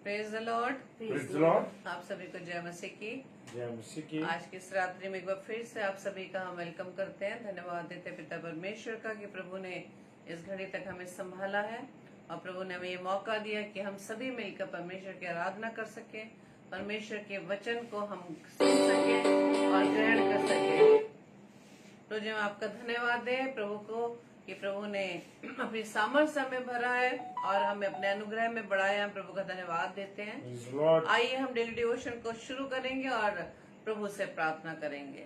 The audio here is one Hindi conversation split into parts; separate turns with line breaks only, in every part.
Praise the Lord.
Praise the Lord.
आप सभी को जय मसीह की।
जय मसीह की।
आज की इस रात्रि में एक बार फिर से आप सभी का हम वेलकम करते हैं। धन्यवाद देते पिता परमेश्वर का कि प्रभु ने इस घड़ी तक हमें संभाला है और प्रभु ने हमें ये मौका दिया कि हम सभी मिलकर परमेश्वर की आराधना कर सके, परमेश्वर के वचन को हम सुन सके और ग्रहण कर सके। तो जो आपका धन्यवाद दें प्रभु को कि प्रभु ने अपनी सामर्थ्य में भरा है और हमें अपने अनुग्रह में बढ़ाया। हम प्रभु का धन्यवाद देते हैं। आइए हम डेली डिवोशन को शुरू करेंगे और प्रभु से प्रार्थना करेंगे।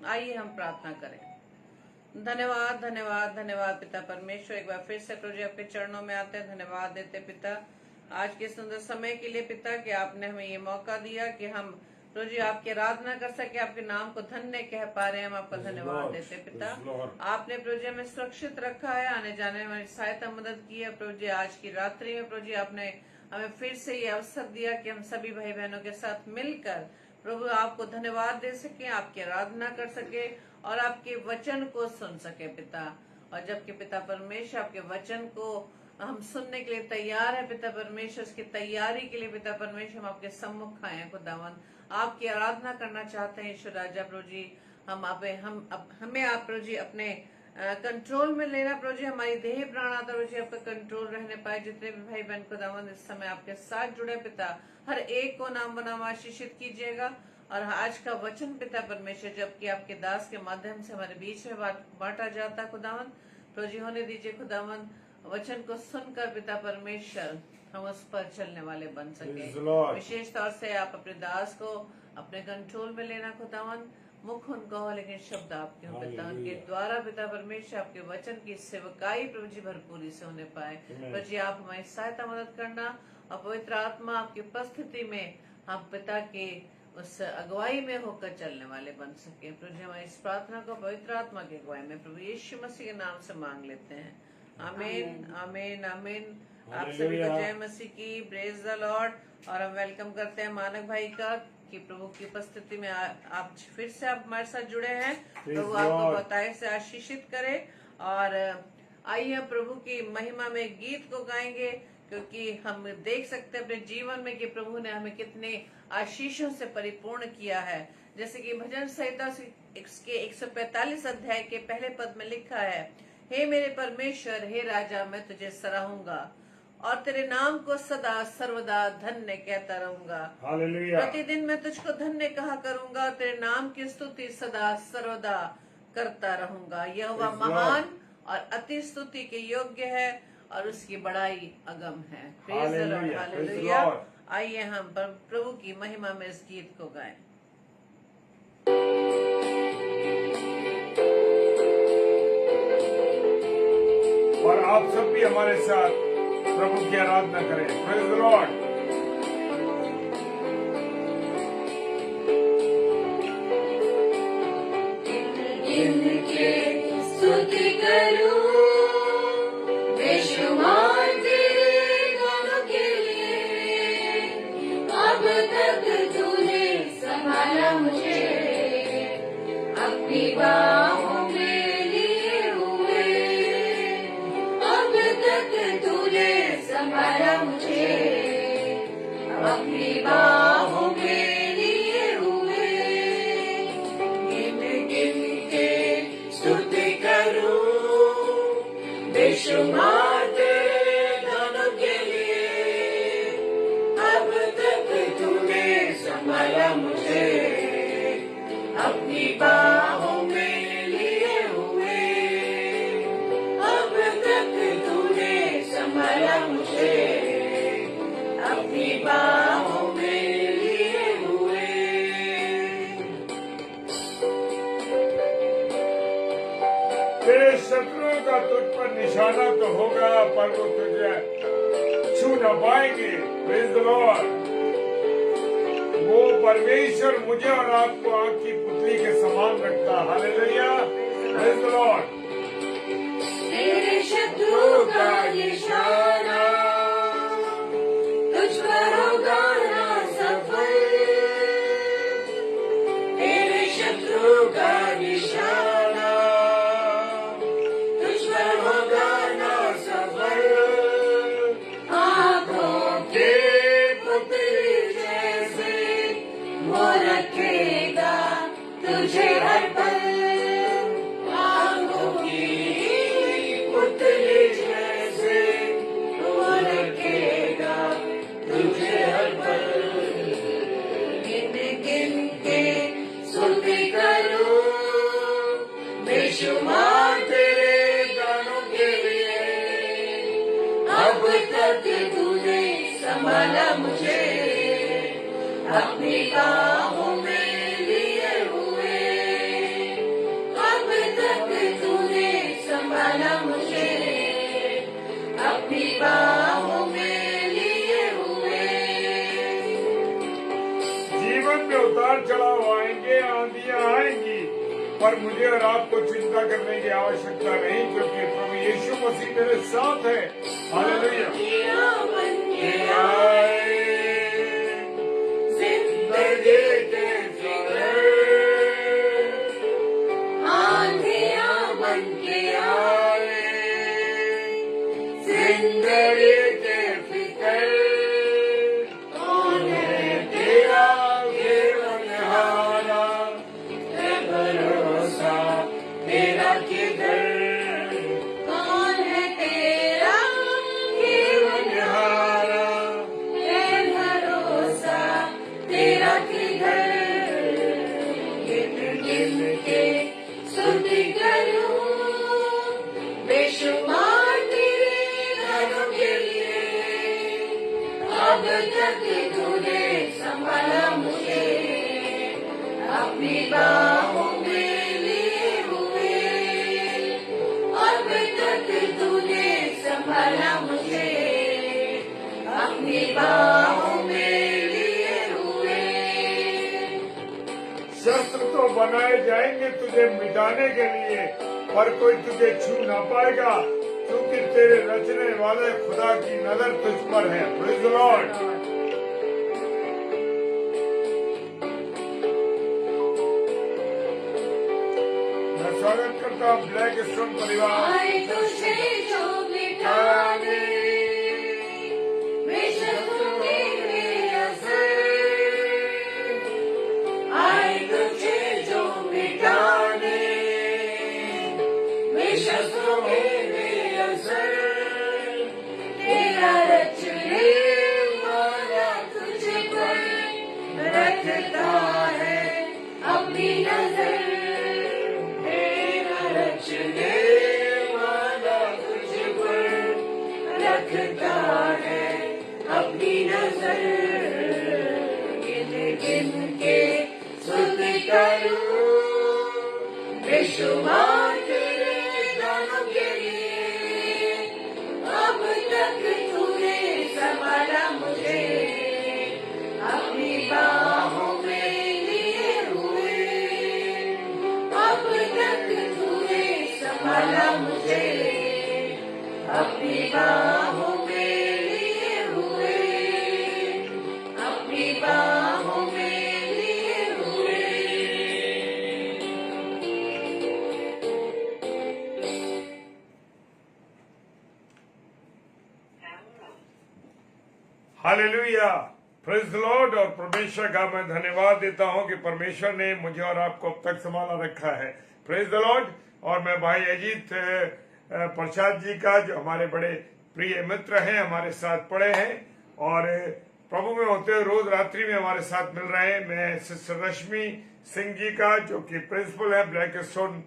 आइए हम प्रार्थना करें। धन्यवाद धन्यवाद धन्यवाद पिता परमेश्वर, एक बार फिर से प्रभु जी आपके चरणों में आते हैं। धन्यवाद देते पिता आज के सुंदर समय के लिए पिता कि आपने हमें ये मौका दिया कि हम प्रभु जी आपकी आराधना कर सके, आपके नाम को धन्य कह पा रहे हैं। हम आपका धन्यवाद देते पिता। आपने प्रभु जी हमें सुरक्षित रखा है, आने जाने में हमारी सहायता मदद की है। प्रभु जी आज की रात्रि में प्रभु जी आपने हमें फिर से ये अवसर दिया कि हम सभी भाई बहनों के साथ मिलकर प्रभु आपको धन्यवाद दे सके, आपकी आराधना कर सके और आपके वचन को सुन सके पिता। और जबकि पिता परमेश्वर आपके वचन को हम सुनने के लिए तैयार है पिता परमेश्वर, उसकी तैयारी के लिए पिता परमेश्वर हम आपके सम्मुख आए हैं खुदावन, आपकी आराधना करना चाहते हैं। ईश्वर राजा प्रभु जी हमें आप प्रभु जी अपने कंट्रोल में लेना प्रभु जी, हमारी देह प्राण आत्मा प्रभु जी आपका कंट्रोल रहने पाए। जितने भी भाई बहन खुदावन इस समय आपके साथ जुड़े पिता, हर एक को नाम बनाम आशीषित कीजिएगा। और आज का वचन पिता परमेश्वर जबकि आपके दास के माध्यम से हमारे बीच में बांटा जाता खुदावन, प्रभु जी होने दीजिए खुदावन, वचन को सुनकर पिता परमेश्वर हम उस पर चलने वाले बन सके। विशेष तौर से आप अपने दास को अपने कंट्रोल में लेना खुदावन, मुख उनका हो लेकिन शब्द आपके हो पिता। उनके द्वारा पिता परमेश्वर आपके वचन की सेवकाई प्रभु जी भरपूरी से होने पाए। प्रभु जी आप हमारी सहायता मदद करना और पवित्र आत्मा आपकी उपस्थिति में हम पिता के उस अगुवाई में होकर चलने वाले बन सके। प्रभु जी हमारी इस प्रार्थना को पवित्र आत्मा की अगुवाई में प्रभु यीशु मसीह के नाम से मांग लेते हैं। आमीन आमीन आमीन। आप सभी को जय मसीह की, प्रेज द लॉर्ड। और हम वेलकम करते हैं मानक भाई का कि प्रभु की उपस्थिति में आप फिर से आप हमारे साथ जुड़े हैं। प्रभु आपको बताए से आशीषित करे। और आइए हम प्रभु की महिमा में गीत को गाएंगे, क्योंकि हम देख सकते हैं अपने जीवन में कि प्रभु ने हमें कितने आशीषों से परिपूर्ण किया है। जैसे कि भजन संहिता के 145 अध्याय के पहले पद में लिखा है, हे मेरे परमेश्वर, हे राजा, मैं तुझे सराहूंगा और तेरे नाम को सदा सर्वदा धन्य कहता रहूंगा। प्रतिदिन मैं तुझको धन्य कहा करूंगा और तेरे नाम की स्तुति सदा सर्वदा करता रहूंगा। यहोवा महान और अति स्तुति के योग्य है और उसकी बड़ाई अगम है। Praise the Lord, hallelujah. आइए हम प्रभु की महिमा में इस गीत को गाएं।
और आप सब भी हमारे साथ प्रभु की आराधना करें। Praise the Lord.
स्तुति करूं बेशुमार तेरे गुणों के लिए, अब तक तूने संभाला मुझे अपनी बाहों में लिए हुए, अब तक तूने संभाला मुझे अपनी बाहों में लिए हुए। गिन गिन के स्तुति करूं बेशुमार तेरे दानों के लिए, अब तक तूने संभाला मुझे अपनी बाहों में लिए हुए, अब तक तूने संभाला मुझे अपनी बाहों में लिए हुए।
तेरे शत्रुओं का तुझ पर निशाना तो होगा, पर वो तुझे छू न पाएंगे। Praise the Lord. वो परमेश्वर मुझे और आपको आंख की पुतली के समान रखता। हालेलुया। Praise the Lord.
तेरे शत्रु का निशाना तुझ पर होगा ना सफल, तेरे शत्रु का निशाना तुझ पर होगा ना सफल। आंखों के तुझे हर पल आंखों की पुतली जैसे वो रखेगा तुझे हर पल। गिन गिन के स्तुति करूं बेशुमार तेरे गानों के लिए। अब तक तूने संभाला मुझे अपनी बाहों में लिए हुए। अब तक तूने संभाला मुझे अपनी बाहों में लिए हुए।
जीवन में उतार चढ़ाव आएंगे, आंधियां आएंगी, पर मुझे और आपको चिंता करने की आवश्यकता नहीं, क्योंकि प्रभु यीशु मसीह मेरे साथ है। हालेलुया।
बन के आए जिंदगी के फिकर, आंधियां बन के आए जिंदगी के फिकर। कौन है तेरा घेरनहारा, है भरोसा तेरा किधर। कौन है तेरा घेरनहारा, है भरोसा तेरा किधर। गिन गिन के स्तुति करूं बेशुमार तेरे गानों के लिए। अब तक तूने संभाला मुझे अपनी बाहों में लिए हुए। अब तक तूने संभाला मुझे अपनी बाहों में लिए हुए।
शस्त्र तो बनाए जाएंगे तुझे मिटाने के लिए, पर कोई तुझे छू ना पाएगा, क्योंकि तेरे रचने वाले खुदा की नजर तुझ पर है। Praise the Lord. मैं स्वागत करता हूँ ब्लैक स्टोन परिवार।
आए तुझे जो मिटाने बेशक मेरे असर। आए तुझे जो मिटाने बेशक मेरे असर। तेरा रचने वाला तुझ पर रखता है अपनी नजर। तेरा रचने वाला तुझ पर रखता है अपनी नजर। गिन गिन के स्तुति करूं बेशुमार तेरे गानों के लिए। अब तक तूने संभाला मुझे अपनी बाहों में लिए हुए। अब तक तूने संभाला मुझे अपनी बाहों में लिए हुए। अपनी बाहों में लिए हुए।
Hallelujah, praise the Lord. और परमेश्वर का मैं धन्यवाद देता हूं कि परमेश्वर ने मुझे और आपको अब तक संभाला रखा है। Praise the Lord. और मैं भाई अजीत प्रसाद जी का, जो हमारे बड़े प्रिय मित्र हैं, हमारे साथ पढ़े हैं और प्रभु में होते हुए रोज रात्रि में हमारे साथ मिल रहे हैं। मैं सिस्टर रश्मि सिंह जी का, जो कि प्रिंसिपल है ब्लैक स्टोन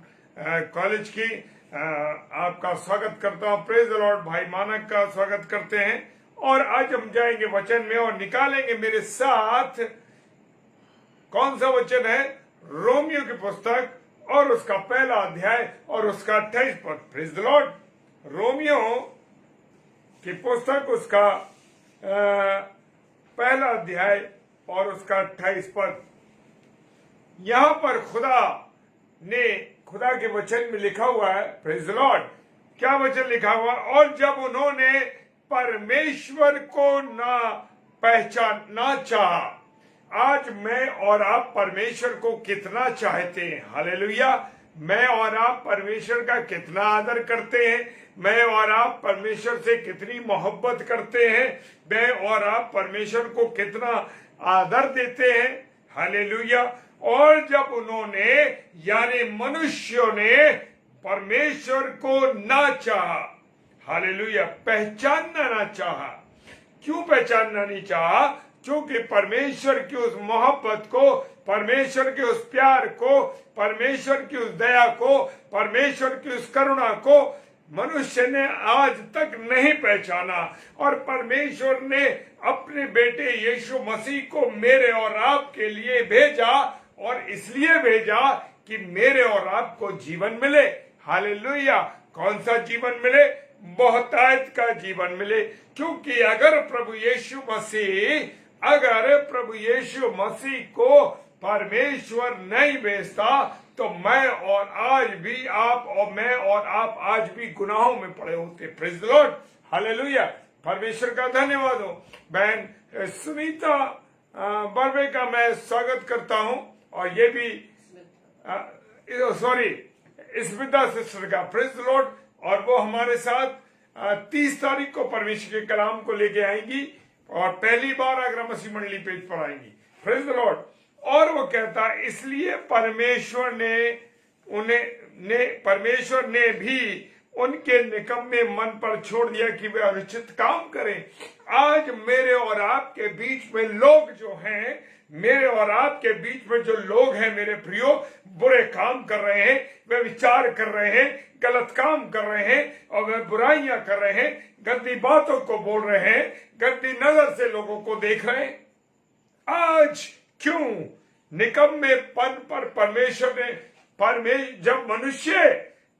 कॉलेज की, आपका स्वागत करता हूं। Praise the Lord. भाई मानक का स्वागत करते हैं। और आज हम जाएंगे वचन में और निकालेंगे मेरे साथ कौन सा वचन है, रोमियो की पुस्तक और उसका पहला अध्याय और उसका 28 पद। Praise the Lord. रोमियो की पुस्तक, उसका पहला अध्याय और उसका 28 पद। यहां पर खुदा के वचन में लिखा हुआ है, प्रेज़ द लॉर्ड। क्या वचन लिखा हुआ? और जब उन्होंने परमेश्वर को ना पहचानना चाहा। आज मैं और आप परमेश्वर को कितना चाहते हैं? हालेलुया। मैं और आप परमेश्वर का कितना आदर करते हैं? मैं और आप परमेश्वर से कितनी मोहब्बत करते हैं? मैं और आप परमेश्वर को कितना आदर देते हैं? हालेलुया। और जब उन्होंने यानी मनुष्यों ने परमेश्वर को ना चाहा, हालेलुया, पहचानना ना चाहा। क्यों पहचानना नहीं चाहा? क्योंकि परमेश्वर की उस मोहब्बत को, परमेश्वर के उस प्यार को, परमेश्वर की उस दया को, परमेश्वर की उस करुणा को मनुष्य ने आज तक नहीं पहचाना। और परमेश्वर ने अपने बेटे यीशु मसीह को मेरे और आपके लिए भेजा, और इसलिए भेजा कि मेरे और आपको जीवन मिले। हालेलुया। कौन सा जीवन मिले? बहुतायत का जीवन मिले। क्योंकि अगर प्रभु यीशु मसीह को परमेश्वर नहीं भेजता तो मैं और आप आज भी गुनाहों में पड़े होते। Praise the Lord, hallelujah. परमेश्वर का धन्यवाद हो। बहन सुनीता बर्वे का मैं स्वागत करता हूं, और ये भी स्मिता सिस्टर का, प्रेज़ द लॉर्ड। और वो हमारे साथ 30 तारीख को परमेश्वर के कलाम को लेके आएंगी, और पहली बार आगरा मसीह मंडली पेज पर आएंगी। Praise the Lord. और वो कहता है इसलिए परमेश्वर ने भी उनके निकम्मे मन पर छोड़ दिया कि वे अनुचित काम करें। आज मेरे और आपके बीच में लोग जो हैं, मेरे और आपके बीच में जो लोग हैं मेरे प्रियो, बुरे काम कर रहे हैं, वे विचार कर रहे हैं, गलत काम कर रहे हैं, और वे बुराइयां कर रहे हैं, गंदी बातों को बोल रहे हैं, गंदी नजर से लोगों को देख रहे हैं। आज क्यों निकम्मेपन पर परमेश्वर ने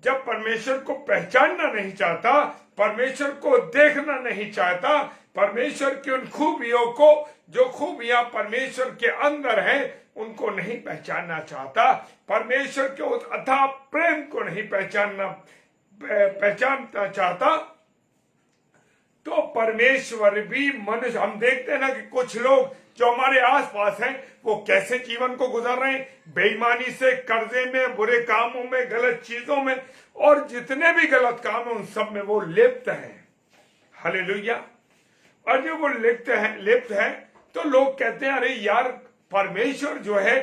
जब परमेश्वर को पहचानना नहीं चाहता, परमेश्वर को देखना नहीं चाहता, परमेश्वर की उन खूबियों को, जो खूबियां परमेश्वर के अंदर हैं, उनको नहीं पहचानना चाहता, परमेश्वर के उस अथाह प्रेम को नहीं पहचानना चाहता, तो परमेश्वर भी मनुष्य, हम देखते हैं ना कि कुछ लोग जो हमारे आसपास हैं वो कैसे जीवन को गुजार रहे हैं, बेईमानी से, कर्जे में, बुरे कामों में, गलत चीजों में, और जितने भी गलत काम है उन सब में वो लिप्त हैं। हालेलुया। और जब वो लिप्त हैं तो लोग कहते हैं अरे यार परमेश्वर जो है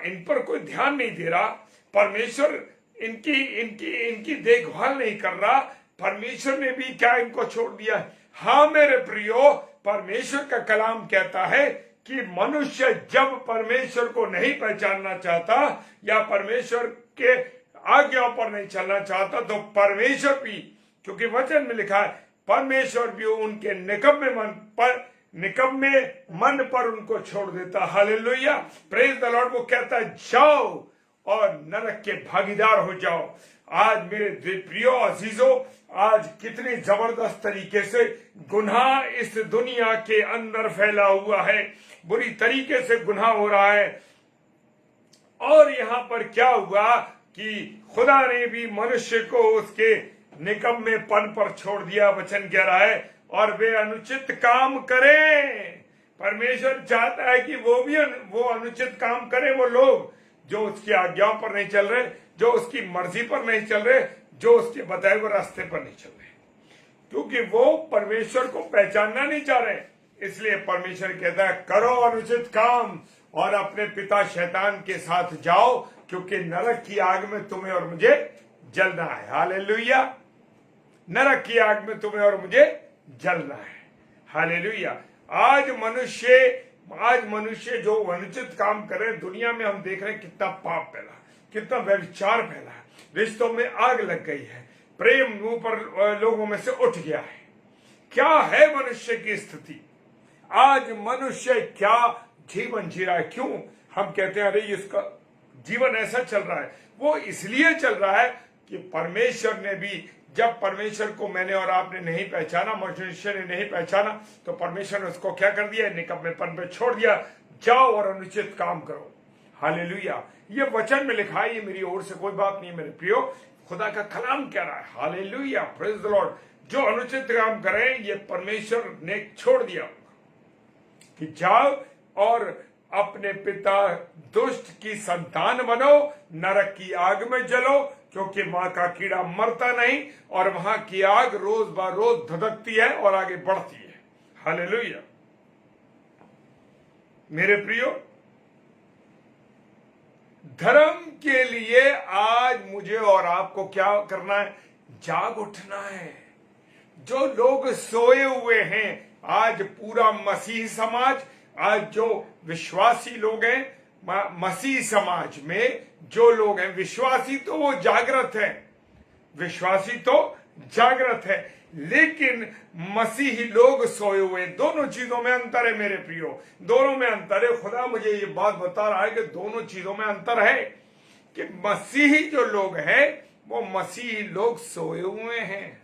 इन पर कोई ध्यान नहीं दे रहा, परमेश्वर इनकी देखभाल नहीं कर रहा, परमेश्वर ने भी क्या इनको छोड़ दिया। हाँ मेरे प्रियो, परमेश्वर का कलाम कहता है कि मनुष्य जब परमेश्वर को नहीं पहचानना चाहता या परमेश्वर के आज्ञाओं पर नहीं चलना चाहता, तो परमेश्वर भी, क्योंकि वचन में लिखा है, परमेश्वर भी उनके निकम्मे मन पर उनको छोड़ देता। Hallelujah, praise the Lord. वो कहता है जाओ और नरक के भागीदार हो जाओ। आज मेरे प्रियो अजीजों, आज कितनी जबरदस्त तरीके से गुनाह इस दुनिया के अंदर फैला हुआ है, बुरी तरीके से गुनाह हो रहा है। और यहाँ पर क्या हुआ कि खुदा ने भी मनुष्य को उसके निकम्मेपन पर छोड़ दिया। वचन कह रहा है और वे अनुचित काम करें। परमेश्वर चाहता है कि वो अनुचित काम करें, वो लोग जो उसकी आज्ञाओं पर नहीं चल रहे, जो उसकी मर्जी पर नहीं चल रहे, जो उसके बताए हुए रास्ते पर नहीं चल रहे, क्योंकि वो परमेश्वर को पहचानना नहीं चाह रहे। इसलिए परमेश्वर कहता है करो अनुचित काम और अपने पिता शैतान के साथ जाओ, क्योंकि नरक की आग में तुम्हें और मुझे जलना है। हालेलुया, नरक की आग में तुम्हें और मुझे जलना है। हालेलुया। आज मनुष्य जो अनुचित काम करे, दुनिया में हम देख रहे हैं कितना पाप फैला, कितना व्यभिचार फैला है, रिश्तों में आग लग गई है, प्रेम मुंह पर लोगों में से उठ गया है। क्या है मनुष्य की स्थिति? आज मनुष्य क्या जीवन जी रहा है? क्यों हम कहते हैं अरे इसका जीवन ऐसा चल रहा है? वो इसलिए चल रहा है कि परमेश्वर ने भी, जब परमेश्वर को मैंने और आपने नहीं पहचाना, मनुष्य ने नहीं पहचाना, तो परमेश्वर ने उसको क्या कर दिया? निकम्मेपन पे छोड़ दिया। जाओ और अनुचित काम करो। हालेलुया। ये वचन में लिखा है, ये मेरी ओर से कोई बात नहीं मेरे प्रियो, खुदा का कलाम कह रहा है। Hallelujah, praise the Lord. जो अनुचित काम करें ये परमेश्वर ने छोड़ दिया कि जाओ और अपने पिता दुष्ट की संतान बनो, नरक की आग में जलो, क्योंकि वहां का कीड़ा मरता नहीं और वहां की आग रोज ब रोज धधकती है और आगे बढ़ती है। हालेलुया। मेरे प्रियो, धर्म के लिए आज मुझे और आपको क्या करना है? जाग उठना है। जो लोग सोए हुए हैं, आज पूरा मसीह समाज, आज जो विश्वासी लोग हैं मसीह समाज में जो लोग हैं विश्वासी, तो वो जागृत है, विश्वासी तो जागृत है, लेकिन मसीही लोग सोए हुए। दोनों चीजों में अंतर है मेरे प्रियो, दोनों में अंतर है। खुदा मुझे ये बात बता रहा है कि दोनों चीजों में अंतर है कि मसीही जो लोग हैं वो मसीही लोग सोए हुए हैं।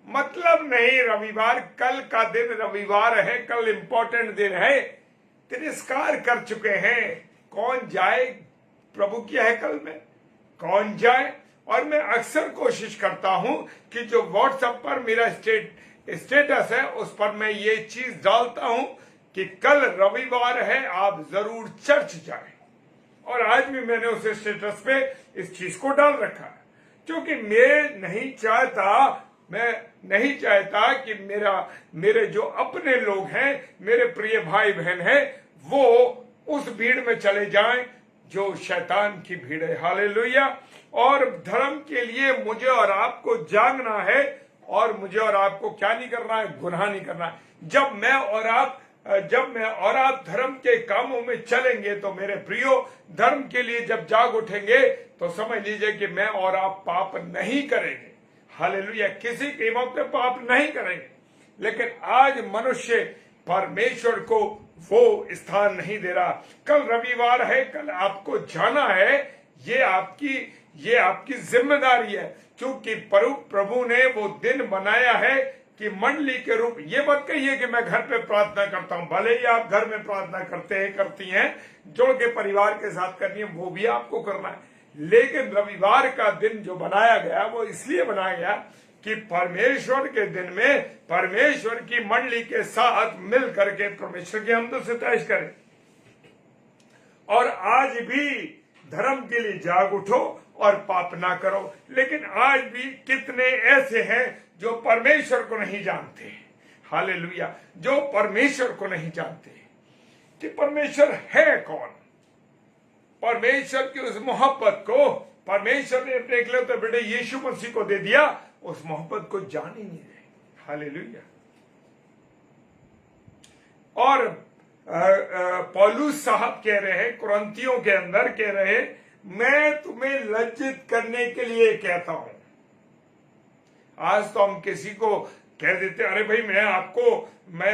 मतलब नहीं रविवार, कल का दिन रविवार है, कल इंपॉर्टेंट दिन है, तिरस्कार कर चुके हैं। कौन जाए? प्रभु की हैकल में कौन जाए? और मैं अक्सर कोशिश करता हूं कि जो व्हाट्सएप पर मेरा स्टेटस है उस पर मैं ये चीज डालता हूं कि कल रविवार है, आप जरूर चर्च जाएं। और आज भी मैंने उस स्टेटस पे इस चीज को डाल रखा है, क्योंकि मैं नहीं चाहता कि मेरे जो अपने लोग हैं, मेरे प्रिय भाई बहन हैं, वो उस भीड़ में चले जाएं जो शैतान की भीड़ है। हालेलुया। और धर्म के लिए मुझे और आपको जागना है, और मुझे और आपको क्या नहीं करना है? गुनाह नहीं करना है। जब मैं और आप धर्म के कामों में चलेंगे तो मेरे प्रियो, धर्म के लिए जब जाग उठेंगे तो समझ लीजिए कि मैं और आप पाप नहीं करेंगे। हालेलुया। किसी कीमत पे पाप नहीं करेंगे। लेकिन आज मनुष्य परमेश्वर को वो स्थान नहीं दे रहा। कल रविवार है, कल आपको जाना है, ये आपकी जिम्मेदारी है, क्योंकि प्रभु ने वो दिन बनाया है कि मंडली के रूप। ये मत कहिए कि मैं घर पे प्रार्थना करता हूं, भले ही आप घर में प्रार्थना करते हैं, करती हैं, जुड़ के परिवार के साथ करनी है, वो भी आपको करना है। लेकिन रविवार का दिन जो बनाया गया वो इसलिए बनाया गया कि परमेश्वर के दिन में परमेश्वर की मंडली के साथ मिल करके परमेश्वर की हमद से तैश करें। और आज भी धर्म के लिए जाग उठो और पाप ना करो। लेकिन आज भी कितने ऐसे हैं जो परमेश्वर को नहीं जानते। हालेलुया। जो परमेश्वर को नहीं जानते कि परमेश्वर है कौन। परमेश्वर की उस मोहब्बत को परमेश्वर ने अपने इकलौते बेटे यीशु मसीह को दे दिया, उस मोहब्बत को जान ही नहीं रहे। हालेलुया। और पौलुस साहब कह रहे हैं, कुरिन्थियों के अंदर कह रहे हैं, मैं तुम्हें लज्जित करने के लिए कहता हूं। आज तो हम किसी को कह देते, अरे भाई मैं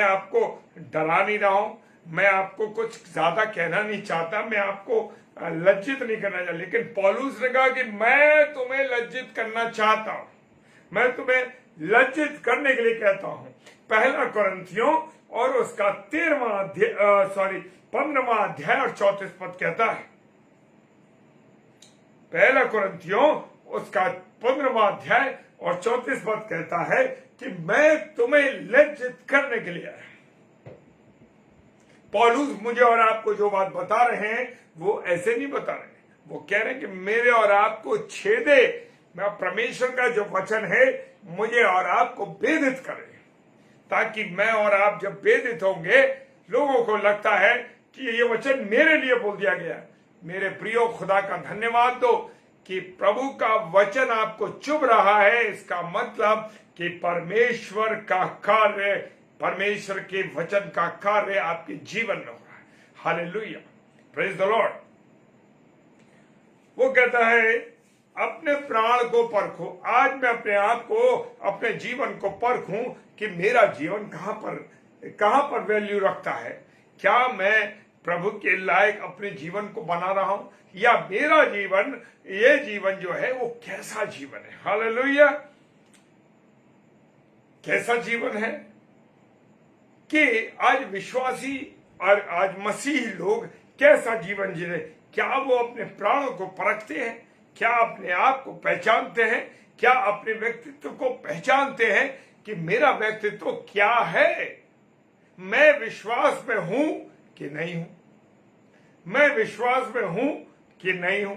आपको डरा नहीं रहा हूं, मैं आपको कुछ ज्यादा कहना नहीं चाहता, मैं आपको लज्जित नहीं करना चाहता। लेकिन पौलुस ने कहा कि मैं तुम्हें लज्जित करना चाहता हूं, मैं तुम्हें लज्जित करने के लिए कहता हूं। पहला कुरिन्थियों और उसका 15वां अध्याय और 34 पद कहता है। पहला कुरिन्थियों उसका 15वां अध्याय और 34 पद कहता है कि मैं तुम्हें लज्जित करने के लिए आया। पौलुस मुझे और आपको जो बात बता रहे हैं वो ऐसे नहीं बता रहे, वो कह रहे हैं कि मेरे और आपको छेदे, मैं परमेश्वर का जो वचन है मुझे और आपको भेदित करे, ताकि मैं और आप जब भेदित होंगे लोगों को लगता है कि ये वचन मेरे लिए बोल दिया गया। मेरे प्रियो, खुदा का धन्यवाद दो कि प्रभु का वचन आपको चुभ रहा है। इसका मतलब कि परमेश्वर का कार्य, परमेश्वर के वचन का कार्य आपके जीवन में हो रहा है। Hallelujah, praise the Lord. वो कहता है अपने प्राण को परखो। आज मैं अपने आप को, अपने जीवन को परखूं कि मेरा जीवन कहां पर वैल्यू रखता है। क्या मैं प्रभु के लायक अपने जीवन को बना रहा हूं, या मेरा जीवन, ये जीवन जो है वो कैसा जीवन है। हालेलुया। कैसा जीवन है कि आज विश्वासी और आज मसीही लोग कैसा जीवन जी रहे। क्या वो अपने प्राणों को परखते हैं? क्या अपने आप को पहचानते हैं? क्या अपने व्यक्तित्व को पहचानते हैं कि मेरा व्यक्तित्व क्या है? मैं विश्वास में हूं कि नहीं हूं? मैं विश्वास में हूं कि नहीं हूं?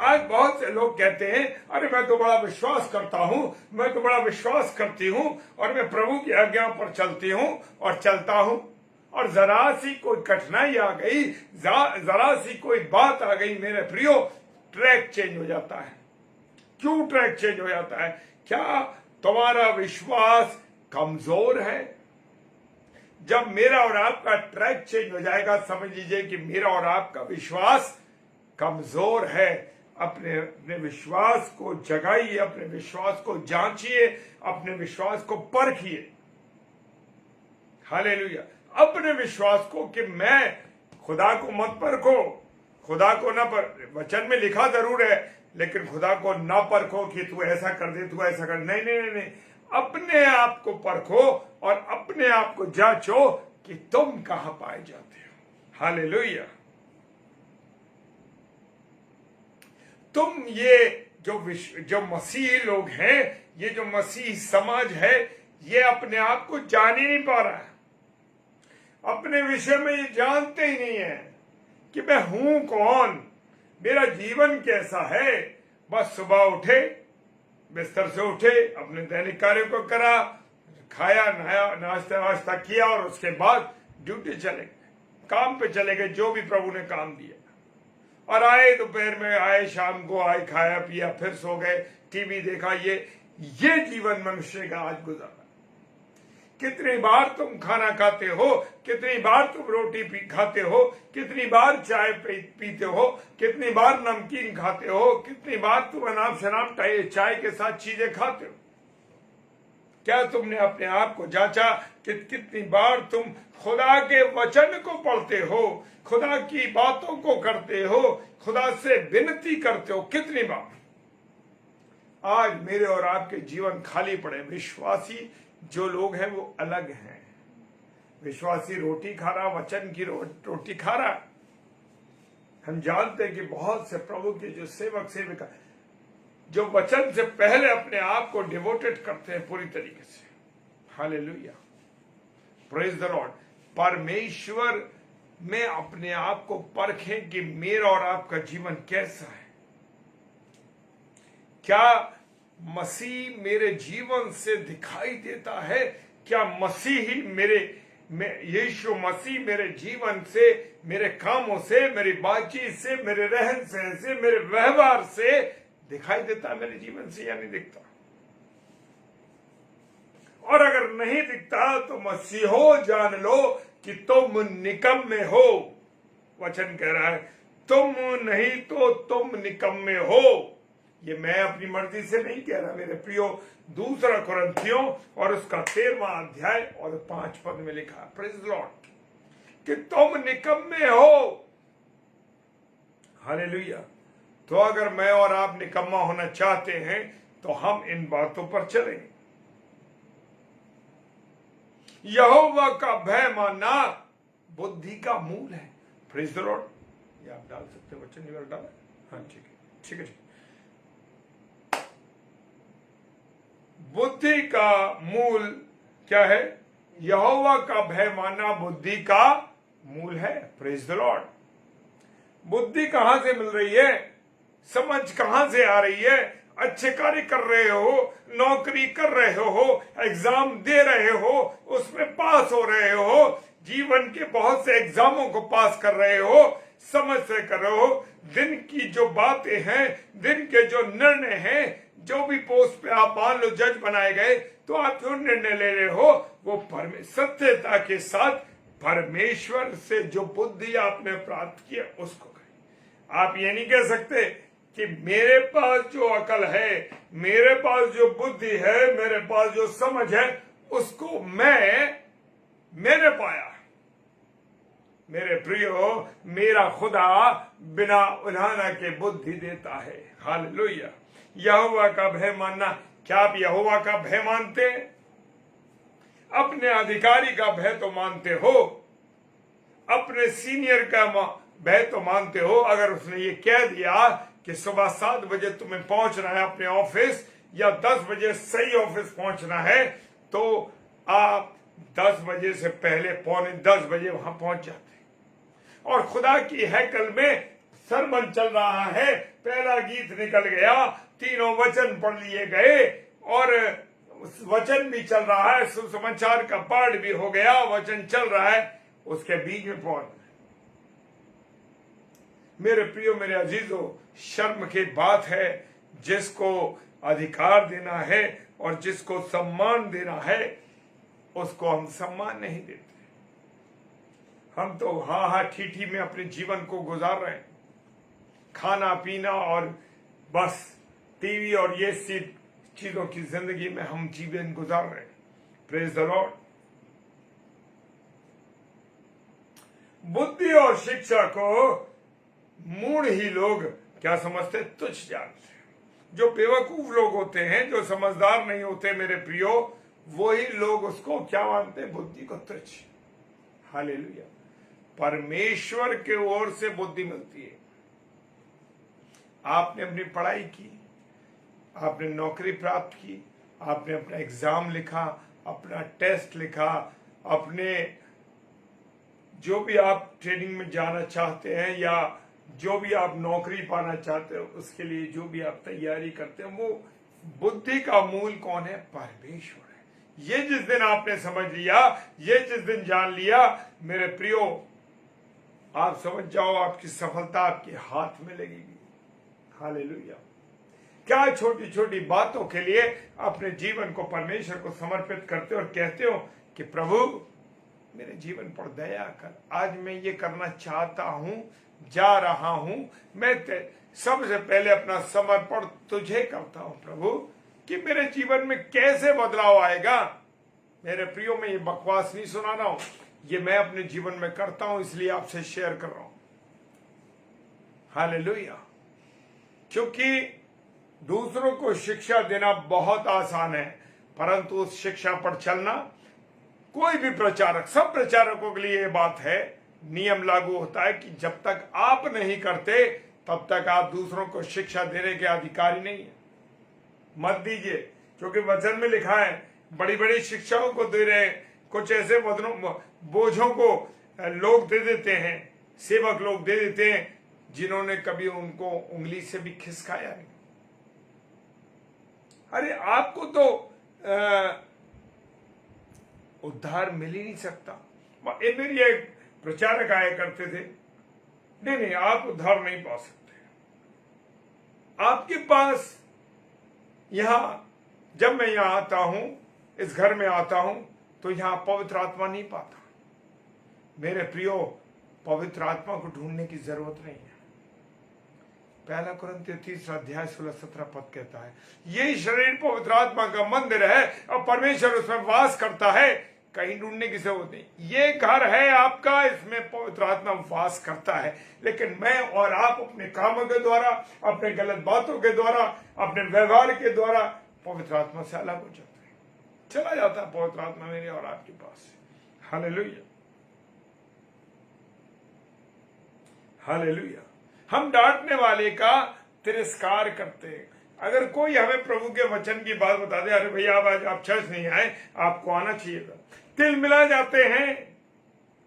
आज बहुत से लोग कहते हैं, अरे मैं तो बड़ा विश्वास करता हूं, मैं तो बड़ा विश्वास करती हूं, और मैं प्रभु की आज्ञा पर चलती हूं और चलता हूं। और जरा सी कोई कठिनाई आ गई, जरा सी कोई बात आ गई, मेरे प्रियो, ट्रैक चेंज हो जाता है। क्यों ट्रैक चेंज हो जाता है? क्या तुम्हारा विश्वास कमजोर है? जब मेरा और आपका ट्रैक चेंज हो जाएगा, समझ लीजिए कि मेरा और आपका विश्वास कमजोर है। अपने विश्वास को जगाइए, अपने विश्वास को जांचिए, अपने विश्वास को परखिए। हालेलुया। अपने विश्वास को, कि मैं खुदा को मत परखो, खुदा को ना पर, वचन में लिखा जरूर है, लेकिन खुदा को ना परखो कि तू ऐसा कर दे, तू ऐसा कर। नहीं नहीं नहीं, अपने आप को परखो और अपने आप को जांचो कि तुम कहां पाए जाते हो। हालेलुया। तुम ये जो मसीही लोग हैं, ये जो मसीही समाज है, ये अपने आप को जान ही नहीं पा रहा है। अपने विषय में ये जानते ही नहीं है कि मैं हूं कौन, मेरा जीवन कैसा है। बस सुबह उठे, बिस्तर से उठे, अपने दैनिक कार्यों को करा, खाया, नहाया, नाश्ता वास्ता किया और उसके बाद ड्यूटी चले गए, काम पे चले गए, जो भी प्रभु ने काम दिया। और आए दोपहर में, आए शाम को, आए खाया पिया, फिर सो गए, टीवी देखा। ये जीवन मनुष्य का आज गुजरा। कितनी बार तुम खाना खाते हो, कितनी बार तुम रोटी खाते हो, कितनी बार चाय पीते हो, कितनी बार नमकीन खाते हो, कितनी बार तुम अनाप शनाप चाय के साथ चीजें खाते हो। क्या तुमने अपने आप को जांचा कि कितनी बार तुम खुदा के वचन को पढ़ते हो, खुदा की बातों को करते हो, खुदा से विनती करते हो? कितनी बार? आज मेरे और आपके जीवन खाली पड़े। विश्वासी जो लोग हैं वो अलग हैं। विश्वासी रोटी खा रहा, वचन की रोटी खा रहा। हम जानते हैं कि बहुत से प्रभु के जो सेवक सेविका जो वचन से पहले अपने आप को डिवोटेड करते हैं पूरी तरीके से। Hallelujah, praise the Lord. परमेश्वर में अपने आप को परखें कि मेरा और आपका जीवन कैसा है। क्या मसीह मेरे जीवन से दिखाई देता है? क्या मसीह ही यीशु मसीह मेरे जीवन से, मेरे कामों से, मेरी बातचीत से, मेरे रहन सहन से, मेरे व्यवहार से दिखाई देता मेरे जीवन से या नहीं दिखता? और अगर नहीं दिखता तो मसीहो जान लो कि तुम निकम्मे हो। वचन कह रहा है तुम नहीं तो तुम निकम्मे हो। ये मैं अपनी मर्जी से नहीं कह रहा मेरे प्रियो। 2 कुरिन्थियों और उसका 13वां अध्याय और 5 पद में लिखा, प्रेज द लॉर्ड, कि तुम निकम्मे हो। हालेलुया। तो अगर मैं और आप निकम्मा होना चाहते हैं तो हम इन बातों पर चलें। यहोवा का भय मानना बुद्धि का मूल है। Praise the Lord. ये आप डाल सकते हैं, वचन निकाल डालें। हाँ ठीक है, ठीक है, ठीक। बुद्धि का मूल क्या है? यहोवा का भय मानना बुद्धि का मूल है। Praise the Lord. बुद्धि कहां से मिल रही है? समझ कहां से आ रही है? अच्छे कार्य कर रहे हो, नौकरी कर रहे हो, एग्जाम दे रहे हो, उसमें पास हो रहे हो, जीवन के बहुत से एग्जामों को पास कर रहे हो, समझ से कर रहे हो। दिन की जो बातें हैं, दिन के जो निर्णय हैं, जो भी पोस्ट पे आप मान लो जज बनाए गए, तो आप जो निर्णय ले रहे हो वो सत्यता के साथ परमेश्वर से जो बुद्धि आपने प्राप्त की उसको करें। आप ये नहीं कह सकते कि मेरे पास जो अकल है, मेरे पास जो बुद्धि है, मेरे पास जो समझ है, उसको मैंने पाया। मेरे प्रियो, मेरा खुदा बिना उलाहना के बुद्धि देता है। हालेलुया। यहोवा का भय मानना। क्या आप यहोवा का भय मानते हैं? अपने अधिकारी का भय तो मानते हो, अपने सीनियर का भय तो मानते हो। अगर उसने ये कह दिया कि सुबह 7 बजे तुम्हें पहुंचना है अपने ऑफिस, या 10 बजे सही ऑफिस पहुंचना है, तो आप 10 बजे से पहले 9:45 बजे वहां पहुंच जाते। और खुदा की हैकल में सरमन चल रहा है, पहला गीत निकल गया, 3 वचन पढ़ लिए गए और वचन भी चल रहा है, सुसमाचार का पाठ भी हो गया, वचन चल रहा है, उसके बीज में पौधना। मेरे प्रियो, मेरे अजीजों, शर्म की बात है, जिसको अधिकार देना है और जिसको सम्मान देना है उसको हम सम्मान नहीं देते। हम तो हाँ हाँ ठीक में अपने जीवन को गुजार रहे हैं, खाना पीना और बस टीवी और ये चीजों की जिंदगी में हम जीवन गुजार रहे हैं। Praise the Lord. बुद्धि और शिक्षा को मूढ़ ही लोग क्या समझते? तुच्छ जानते। जो बेवकूफ लोग होते हैं, जो समझदार नहीं होते मेरे प्रियो, वही लोग उसको क्या मानते हैं? बुद्धि को तुच्छ। हालेलुया। परमेश्वर के ओर से बुद्धि मिलती है। आपने अपनी पढ़ाई की, आपने नौकरी प्राप्त की, आपने अपना एग्जाम लिखा, अपना टेस्ट लिखा, अपने जो भी आप ट्रेनिंग में जाना चाहते हैं या जो भी आप नौकरी पाना चाहते हो, उसके लिए जो भी आप तैयारी करते हैं, वो बुद्धि का मूल कौन है? परमेश्वर है। ये जिस दिन आपने समझ लिया, ये जिस दिन जान लिया मेरे प्रियो, आप समझ जाओ आपकी सफलता आपके हाथ में लगेगी। हालेलुया। क्या छोटी छोटी बातों के लिए अपने जीवन को परमेश्वर को समर्पित करते हो और कहते हो कि प्रभु मेरे जीवन पर दया कर, आज मैं ये करना चाहता हूं, जा रहा हूं, मैं सबसे पहले अपना समर्पण तुझे करता हूं प्रभु, कि मेरे जीवन में कैसे बदलाव आएगा। मेरे प्रियो, में ये बकवास नहीं सुना रहा हूं, ये मैं अपने जीवन में करता हूं, इसलिए आपसे शेयर कर रहा हूं। हालेलुया। क्योंकि दूसरों को शिक्षा देना बहुत आसान है, परंतु उस शिक्षा पर चलना कोई भी प्रचारक, सब प्रचारकों के लिए ये बात है, नियम लागू होता है कि जब तक आप नहीं करते तब तक आप दूसरों को शिक्षा देने के अधिकारी नहीं है। मत दीजिए, क्योंकि वचन में लिखा है बड़ी बड़ी शिक्षाओं को दे रहे हैं, कुछ ऐसे बोझों को लोग दे देते हैं, सेवक लोग दे देते हैं, जिन्होंने कभी उनको उंगली से भी खिसकाया नहीं। अरे आपको तो उद्धार मिल ही नहीं सकता। मेरी एक प्रचारक आया करते थे, नहीं आप उद्धार नहीं पा सकते। आपके पास यहां, जब मैं यहां आता हूं, इस घर में आता हूं, तो यहां पवित्र आत्मा नहीं पाता। मेरे प्रियो, पवित्र आत्मा को ढूंढने की जरूरत नहीं है। 1 कुरिन्थियों 3 अध्याय 16-17 पद कहता है, यही शरीर पवित्र आत्मा का मंदिर है और परमेश्वर उसमें वास करता है, कहीं ढूंढने की जरूरत नहीं। ये घर है आपका, इसमें पवित्र आत्मा वास करता है। लेकिन मैं और आप अपने कामों के द्वारा, अपने गलत बातों के द्वारा, अपने व्यवहार के द्वारा पवित्र आत्मा से अलग हो जाते हैं। चला जाता है पवित्र आत्मा मेरे और आपके पास। Hallelujah, hallelujah. हम डांटने वाले का तिरस्कार करते हैं। अगर कोई हमें प्रभु के वचन की बात बता दे, अरे भैया आज आप चर्च नहीं आए, आपको आना चाहिए था, तिल मिला जाते हैं।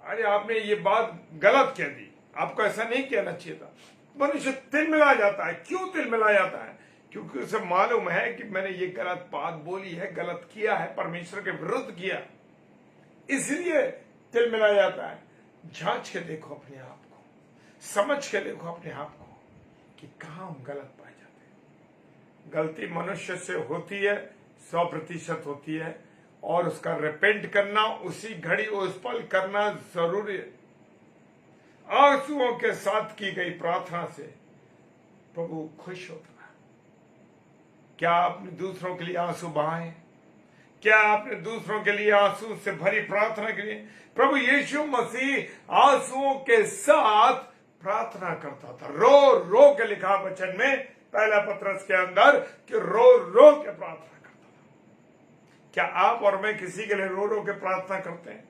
अरे आपने ये बात गलत कह दी, आपको ऐसा नहीं कहना चाहिए था। मनुष्य तिल मिला जाता है। क्यों तिल मिला जाता है? क्योंकि उसे मालूम है कि मैंने ये गलत बात बोली है, गलत किया है, परमेश्वर के विरुद्ध किया, इसलिए तिल मिला जाता है। जांच के देखो अपने आप को, समझ के देखो अपने आप को कि कहां हम गलत पाए जाते हैं। गलती मनुष्य से होती है, 100% होती है, और उसका रिपेंट करना, उसी घड़ी उस पल करना जरूरी है। आंसुओं के साथ की गई प्रार्थना से प्रभु खुश होता है। क्या आपने दूसरों के लिए आंसू बहाए? क्या आपने दूसरों के लिए आंसू से भरी प्रार्थना की? प्रभु यीशु मसीह आंसुओं के साथ प्रार्थना करता था। रो रो के लिखा वचन में, पहला पत्रस के अंदर, कि रो रो के प्रार्थना करता था। क्या आप और मैं किसी के लिए रो रो के प्रार्थना करते हैं?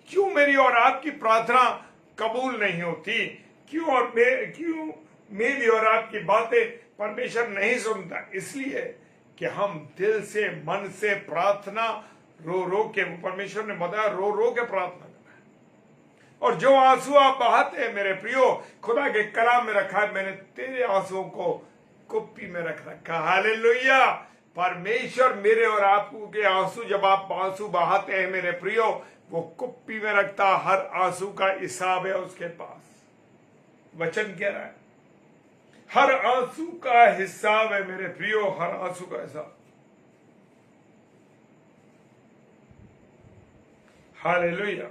क्यों मेरी और आपकी प्रार्थना कबूल नहीं होती? क्यों मेरी और आपकी बातें परमेश्वर नहीं सुनता? इसलिए कि हम दिल से, मन से प्रार्थना रो रो के, परमेश्वर ने बताया रो रो के प्रार्थना करना है। और जो आंसू आप बहाते हैं मेरे प्रियो, खुदा के कलाम में रखा है, मैंने तेरे आंसुओं को कुप्पी में रख रखा। हालेलुया। परमेश्वर मेरे और आपको के आंसू, जब आप आंसू बहाते हैं मेरे प्रियो, वो कुप्पी में रखता, हर आंसू का हिसाब है उसके पास। वचन कह रहा है हर आंसू का हिसाब है मेरे प्रियो, हर आंसू का हिसाब। हालेलुया।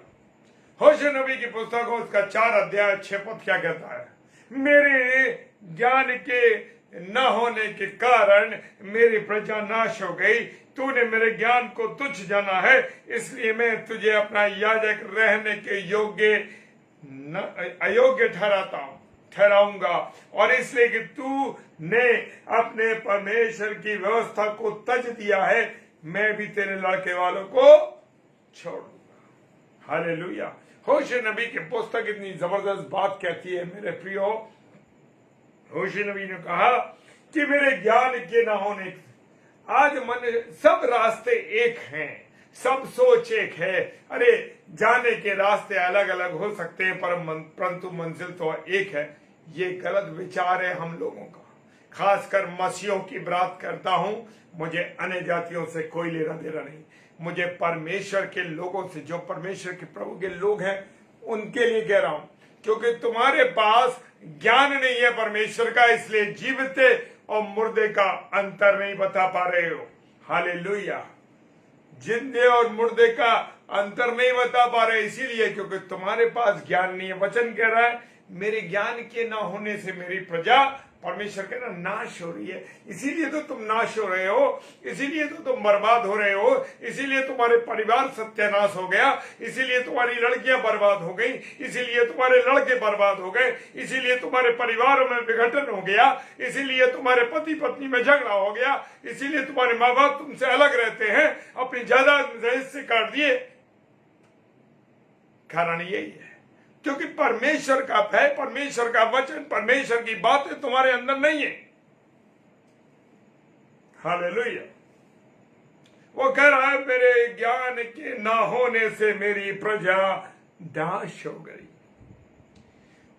होशे नबी की पुस्तक हो उसका 4 अध्याय 6 पद क्या कहता है? मेरे ज्ञान के न होने के कारण मेरी प्रजा नाश हो गई, तूने मेरे ज्ञान को तुच्छ जाना है, इसलिए मैं तुझे अपना याजक रहने के अयोग्य ठहराऊंगा, और इसलिए कि तू ने अपने परमेश्वर की व्यवस्था को तज दिया है, मैं भी तेरे लड़के वालों को छोड़ दूंगा। हालेलुया। होशे नबी की पुस्तक इतनी जबरदस्त बात कहती है मेरे प्रियो। होशे नबी ने कहा कि मेरे ज्ञान के न होने, आज मन सब रास्ते एक हैं, सब सोच एक है। अरे जाने के रास्ते अलग अलग हो सकते हैं परंतु मंजिल तो एक है। ये गलत विचार है हम लोगों का, खासकर मसीहों की बात करता हूं। मुझे अन्य जातियों से कोई लेना देना नहीं, मुझे परमेश्वर के लोगों से, जो परमेश्वर के प्रभु के लोग हैं उनके लिए कह रहा हूं, क्योंकि तुम्हारे पास ज्ञान नहीं है परमेश्वर का, इसलिए जीवित और मुर्दे का अंतर नहीं बता पा रहे हो। हालेलुया। जिंदे और मुर्दे का अंतर नहीं बता पा रहे, इसीलिए क्योंकि तुम्हारे पास ज्ञान नहीं है। वचन कह रहा है मेरे ज्ञान के न होने से मेरी प्रजा, परमेश्वर कह रहा नाश हो रही है। इसीलिए तो तुम नाश हो रहे हो, इसीलिए तो तुम बर्बाद हो रहे हो, इसीलिए तुम्हारे परिवार सत्यानाश हो गया, इसीलिए तुम्हारी लड़कियां बर्बाद हो गई, इसीलिए तुम्हारे लड़के बर्बाद हो गए, इसीलिए तुम्हारे परिवारों में विघटन हो गया, इसीलिए तुम्हारे पति पत्नी में झगड़ा हो गया, इसीलिए तुम्हारे माँ बाप तुमसे अलग रहते हैं, अपनी जायदाद से हिस्से काट दिए। कारण यही है क्योंकि परमेश्वर का भय, परमेश्वर का वचन, परमेश्वर की बातें तुम्हारे अंदर नहीं है। हालेलुया। वो कह रहा है मेरे ज्ञान के ना होने से मेरी प्रजा नाश हो गई,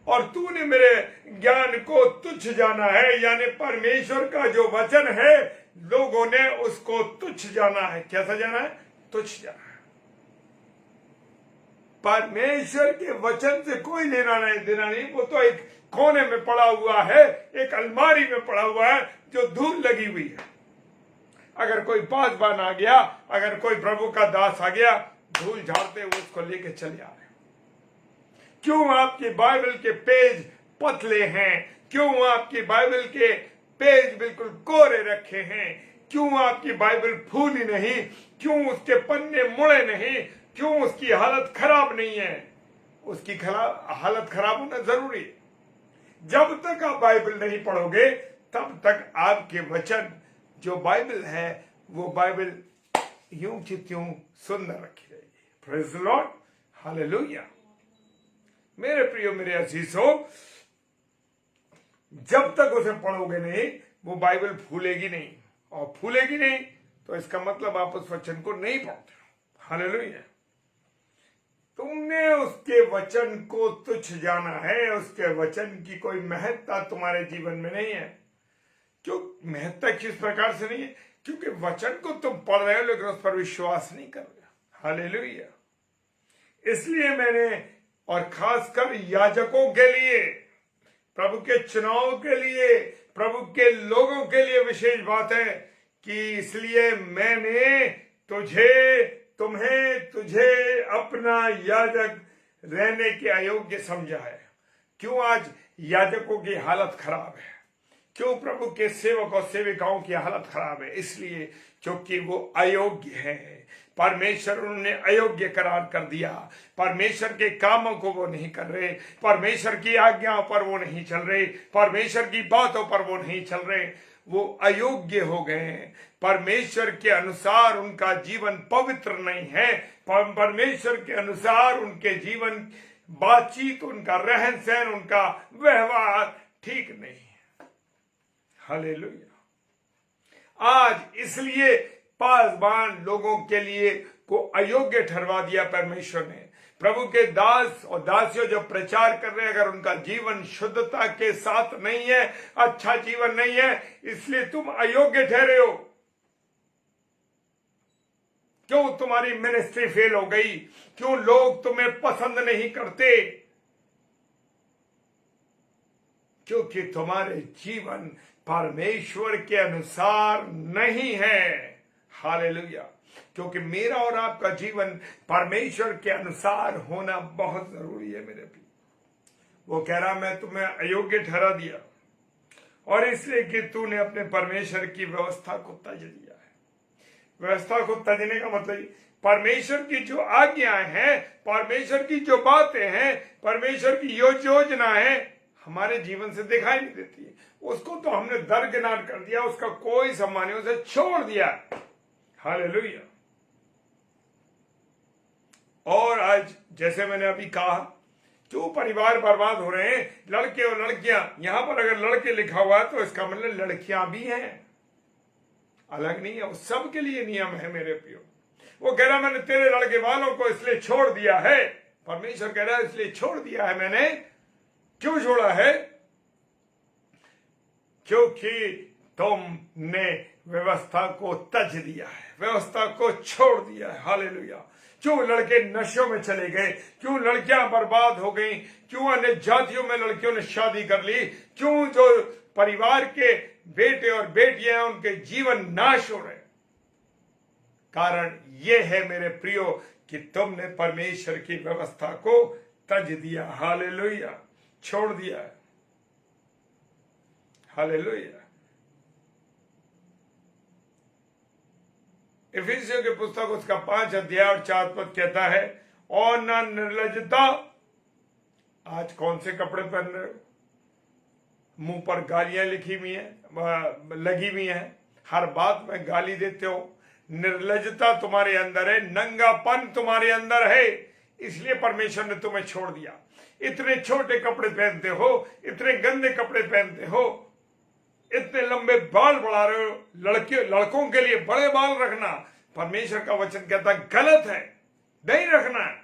और तूने मेरे ज्ञान को तुच्छ जाना है। यानी परमेश्वर का जो वचन है लोगों ने उसको तुच्छ जाना है। कैसा जाना है? तुच्छ जाना है। परमेश्वर के वचन से कोई लेना नहीं देना नहीं, वो तो एक कोने में पड़ा हुआ है, एक अलमारी में पड़ा हुआ है जो धूल लगी हुई है। अगर कोई पासबान आ गया, अगर कोई प्रभु का दास आ गया, धूल झाड़ते हुए उसको लेके चले आ रहे। क्यों आपकी बाइबल के पेज पतले हैं? क्यों आपकी बाइबल के पेज बिल्कुल कोरे रखे हैं? क्यों आपकी बाइबल फूली नहीं? क्यों उसके पन्ने मुड़े नहीं? क्यों उसकी हालत खराब नहीं है? उसकी हालत खराब होना जरूरी है। जब तक आप बाइबल नहीं पढ़ोगे तब तक आपके वचन, जो बाइबल है, वो बाइबल यूं की त्यों सुंदर रखी रहेगी। Praise the Lord. हालेलुया। मेरे प्रियो, मेरे अजीजों, जब तक उसे पढ़ोगे नहीं वो बाइबल फूलेगी नहीं, और फूलेगी नहीं तो इसका मतलब आप उस वचन को नहीं पढ़ते। हालेलुया। तुमने उसके वचन को तुच्छ जाना है, उसके वचन की कोई महत्ता तुम्हारे जीवन में नहीं है। क्यों महत्ता किस प्रकार से नहीं है? क्योंकि वचन को तुम पढ़ रहे हो लेकिन उस पर विश्वास नहीं कर रहे। हालेलुया। इसलिए मैंने, और खासकर याजकों के लिए, प्रभु के चुनाव के लिए, प्रभु के लोगों के लिए विशेष बात है कि इसलिए मैंने तुझे अपना याजक रहने के अयोग्य समझा है। क्यों आज याजकों की हालत खराब है? क्यों प्रभु के सेवक और सेविकाओं की हालत खराब है? इसलिए क्योंकि वो अयोग्य है। परमेश्वर उन्होंने अयोग्य करार कर दिया। परमेश्वर के कामों को वो नहीं कर रहे, परमेश्वर की आज्ञाओं पर वो नहीं चल रहे, परमेश्वर की बातों पर वो नहीं चल रहे, वो अयोग्य हो गए हैं। परमेश्वर के अनुसार उनका जीवन पवित्र नहीं है, परमेश्वर के अनुसार उनके जीवन, बातचीत, उनका रहन सहन, उनका व्यवहार ठीक नहीं है। हालेलुया। आज इसलिए पासबान लोगों के लिए को अयोग्य ठहरवा दिया परमेश्वर ने। प्रभु के दास और दासियों जो प्रचार कर रहे हैं, अगर उनका जीवन शुद्धता के साथ नहीं है, अच्छा जीवन नहीं है, इसलिए तुम अयोग्य ठहरे हो। क्यों तुम्हारी मिनिस्ट्री फेल हो गई, क्यों लोग तुम्हें पसंद नहीं करते? क्योंकि तुम्हारे जीवन परमेश्वर के अनुसार नहीं है। हालेलुया। क्योंकि मेरा और आपका जीवन परमेश्वर के अनुसार होना बहुत जरूरी है मेरे भी। वो कह रहा मैं तुम्हें अयोग्य ठहरा दिया और इसलिए कि तूने अपने परमेश्वर की व्यवस्था को तज दिया है। व्यवस्था को तजने का मतलब परमेश्वर की जो आज्ञाएं हैं, परमेश्वर की जो बातें हैं, परमेश्वर की योजना है, हमारे जीवन से दिखाई नहीं देती है। उसको तो हमने दरकिनार कर दिया, उसका कोई सम्मान नहीं, उसे छोड़ दिया। हालेलुया। और आज जैसे मैंने अभी कहा, क्यों परिवार बर्बाद हो रहे हैं, लड़के और लड़कियां। यहां पर अगर लड़के लिखा हुआ है तो इसका मतलब लड़कियां भी हैं, अलग नहीं है। वो सबके लिए नियम है मेरे प्रियो। वो कह रहा मैंने तेरे लड़के वालों को इसलिए छोड़ दिया है। परमेश्वर कह रहा है इसलिए छोड़ दिया है मैंने। क्यों छोड़ा है? क्योंकि तुमने व्यवस्था को तज दिया है, व्यवस्था को छोड़ दिया है। हालेलुया। क्यों लड़के नशों में चले गए, क्यों लड़कियां बर्बाद हो गई, क्यों अन्य जातियों में लड़कियों ने शादी कर ली, क्यों जो परिवार के बेटे और बेटियां हैं उनके जीवन नाश हो रहे। कारण ये है मेरे प्रियो कि तुमने परमेश्वर की व्यवस्था को तज दिया। हालेलुया। छोड़ दिया है। हालेलुया। इफिसियों की पुस्तक उसका 5 अध्याय और 4 पद कहता है, और ना निर्लज्जता। आज कौन से कपड़े पहन रहे हो? मुंह पर गालियां लिखी हुई हैं, लगी हुई हैं, हर बात में गाली देते हो। निर्लज्जता तुम्हारे अंदर है, नंगापन तुम्हारे अंदर है, इसलिए परमेश्वर ने तुम्हें छोड़ दिया। इतने छोटे कपड़े पहनते हो, इतने गंदे कपड़े पहनते हो, इतने लंबे बाल बढ़ा रहे हो। लड़कों के लिए बड़े बाल रखना, परमेश्वर का वचन कहता है गलत है, नहीं रखना है।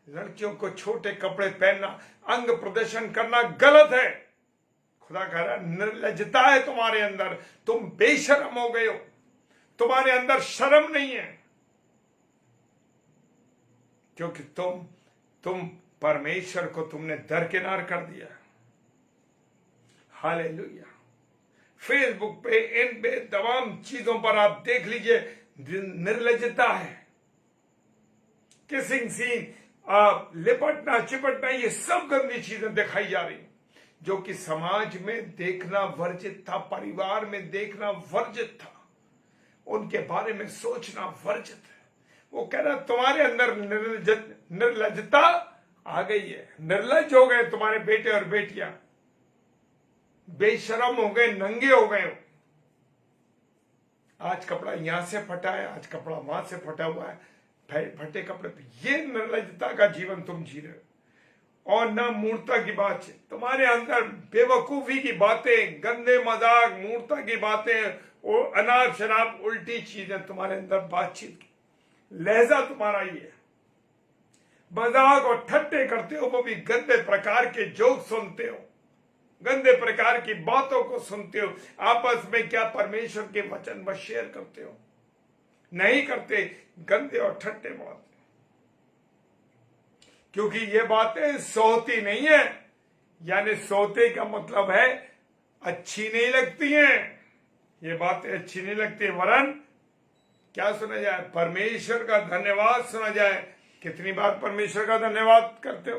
लड़कियों को छोटे कपड़े पहनना, अंग प्रदर्शन करना गलत है। खुदा कह रहा है निर्लज्जता है तुम्हारे अंदर, तुम बेशर्म हो गए हो, तुम्हारे अंदर शर्म नहीं है। क्योंकि तुम परमेश्वर को तुमने दरकिनार कर दिया। हालेलुया। फेसबुक पे, इन पे, तमाम चीजों पर आप देख लीजिए निर्लज्जता है। किसिंग सीन, लिपटना चिपटना, ये सब गंदी चीजें दिखाई जा रही जो कि समाज में देखना वर्जित था, परिवार में देखना वर्जित था, उनके बारे में सोचना वर्जित है। वो कह रहा तुम्हारे अंदर निर्लज्जता आ गई है, निर्लज हो गए तुम्हारे बेटे और बेटियां, बेशरम हो गए, नंगे हो गए। आज कपड़ा यहां से फटा है, आज कपड़ा वहां से फटा हुआ है, फटे कपड़े पे। ये निर्लज्जता का जीवन तुम जी रहे हो। और ना मूर्ता की बात है तुम्हारे अंदर, बेवकूफी की बातें, गंदे मजाक, मूर्ता की बातें, और अनाप शनाप उल्टी चीजें तुम्हारे अंदर बातचीत की, लहजा तुम्हारा ही है। मजाक और ठट्टे करते हो, वो भी गंदे प्रकार के जोक सुनते हो, गंदे प्रकार की बातों को सुनते हो। आपस में क्या परमेश्वर के वचन बस शेयर करते हो? नहीं करते। गंदे और ठट्टे बातें, क्योंकि ये बातें सोती नहीं है, यानी सोते का मतलब है अच्छी नहीं लगती हैं। ये बातें अच्छी नहीं लगती, वरन क्या सुना जाए? परमेश्वर का धन्यवाद सुना जाए। कितनी बार परमेश्वर का धन्यवाद करते हो?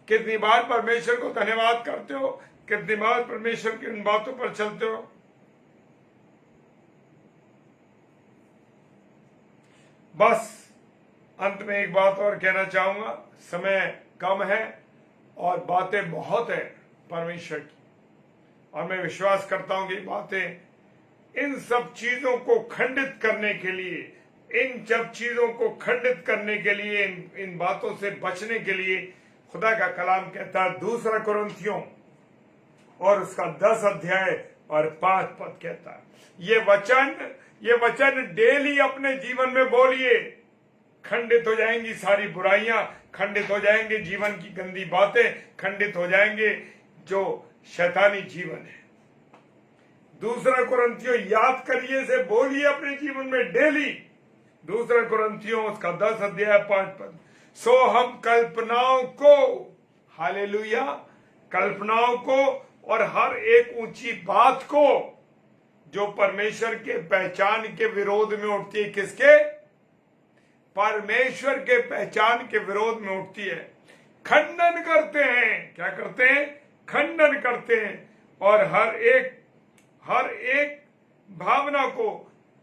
कितनी बार परमेश्वर को धन्यवाद करते हो? कितनी बार परमेश्वर की उन बातों पर चलते हो? बस अंत में एक बात और कहना चाहूंगा, समय कम है और बातें बहुत है परमेश्वर की, और मैं विश्वास करता हूं कि बातें इन सब चीजों को खंडित करने के लिए, इन सब चीजों को खंडित करने के लिए, इन बातों से बचने के लिए खुदा का कलाम कहता है 2 कुरिन्थियों और उसका 10 अध्याय और 5 पद कहता है, ये वचन डेली अपने जीवन में बोलिए। खंडित हो जाएंगी सारी बुराइयां, खंडित हो जाएंगे जीवन की गंदी बातें, खंडित हो जाएंगे जो शैतानी जीवन है। दूसरा कुरिन्थियों याद करिए, से बोलिए अपने जीवन में डेली। दूसरा कुरिन्थियों उसका 10 अध्याय 5 पद। सो हम कल्पनाओं को, हालेलुया, कल्पनाओं को और हर एक ऊंची बात को जो परमेश्वर के पहचान के विरोध में उठती है, किसके? परमेश्वर के पहचान के विरोध में उठती है, खंडन करते हैं। क्या करते हैं? खंडन करते हैं। और हर एक भावना को,